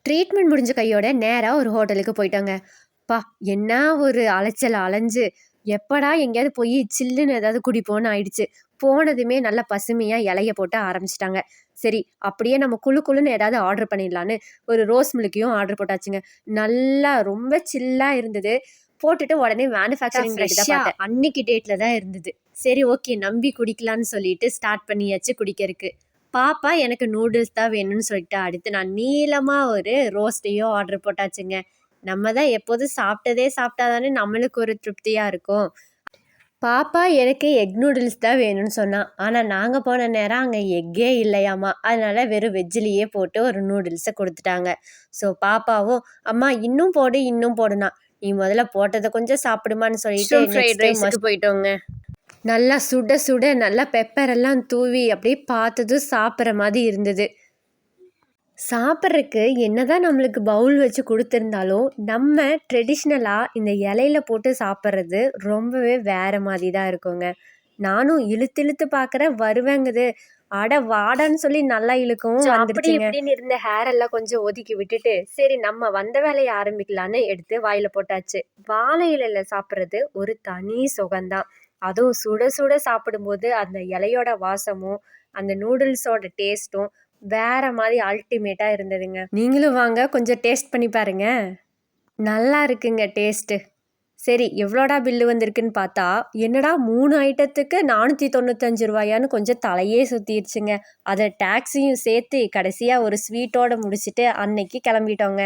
Treatment முடிஞ்ச கையோட நேராக ஒரு ஹோட்டலுக்கு போயிட்டோங்க. பா என்ன ஒரு அலைச்சல் அலைஞ்சு எப்படா எங்கேயாவது போய் சில்லுன்னு ஏதாவது குடிப்போன்னு ஆயிடுச்சு. போனதுமே நல்லா பசுமையாக இலைய போட்டு ஆரம்பிச்சிட்டாங்க. சரி அப்படியே நம்ம குழு குழுன்னு ஏதாவது ஆர்டர் பண்ணிடலான்னு ஒரு ரோஸ் மில்க்கையும் ஆர்டர் போட்டாச்சுங்க. நல்லா ரொம்ப சில்லாக இருந்தது. போட்டுட்டு உடனே மேனுஃபேக்சரிங் டேட் தான் பார்த்தேன். அன்னைக்கு டேட்டில் தான் இருந்தது. சரி ஓகே நம்பி குடிக்கலான்னு சொல்லிட்டு ஸ்டார்ட் பண்ணியாச்சு குடிக்கிறதுக்கு. பாப்பா எனக்கு நூடுல்ஸ் தான் வேணும்னு சொல்லிட்டு அடுத்து நான் நீளமாக ஒரு ரோஸ்ட்டையும் ஆர்டர் போட்டாச்சுங்க. நம்ம தான் எப்போதும் சாப்பிட்டா தானே நம்மளுக்கு ஒரு திருப்தியாக இருக்கும். பாப்பா எனக்கு எக் நூடுல்ஸ் தான் வேணும்னு சொன்னான். ஆனால் நாங்கள் போன நேரம் அங்கே எக்கே இல்லையாம்மா. அதனால் வெறும் வெஜ்ஜிலேயே போட்டு ஒரு நூடுல்ஸை கொடுத்துட்டாங்க. ஸோ பாப்பாவும் அம்மா இன்னும் போடு இன்னும் போடுனா, நீ முதல்ல போட்டதை கொஞ்சம் சாப்பிடுமான்னு சொல்லிட்டு ஃப்ரைட் ரைஸுக்கு போயிட்டோங்க. நல்லா சுட சுட நல்லா பெப்பரெல்லாம் தூவி அப்படியே பார்த்ததும் சாப்பிட்ற மாதிரி இருந்தது. சாப்பிட்றதுக்கு என்னதான் நம்மளுக்கு பவுல் வச்சு கொடுத்துருந்தாலும் நம்ம ட்ரெடிஷ்னலாக இந்த இலையில போட்டு சாப்பிட்றது ரொம்பவே வேறு மாதிரி தான் இருக்குங்க. நானும் இழுத்து இழுத்து பார்க்குறேன் வருவேங்குது. அட வாடான்னு சொல்லி நல்லா இழுக்கவும் வந்துடுச்சுங்க. இப்படின்னு இருந்த ஹேர் எல்லாம் கொஞ்சம் ஒதுக்கி விட்டுட்டு சரி நம்ம வந்த வேலையை ஆரம்பிக்கலான்னு எடுத்து வாயில போட்டாச்சு. வாழை இலையில சாப்பிட்றது ஒரு தனி சுகம்தான். அதுவும் சுட சுட சாப்பிடும்போது அந்த இலையோட வாசமும் அந்த நூடுல்ஸோட டேஸ்ட்டும் வேற மாதிரி அல்டிமேட்டாக இருந்ததுங்க. நீங்களும் வாங்க கொஞ்சம் டேஸ்ட் பண்ணி பாருங்க. நல்லா இருக்குங்க டேஸ்ட்டு. சரி எவ்வளோடா பில்லு வந்திருக்குன்னு பார்த்தா என்னடா 3 ஐட்டத்துக்கு 495 ரூபாயான்னு கொஞ்சம் தலையே சுற்றிடுச்சுங்க. அதை டேக்ஸியும் சேர்த்து கடைசியாக ஒரு ஸ்வீட்டோடு முடிச்சுட்டு அன்னைக்கு கிளம்பிட்டோங்க.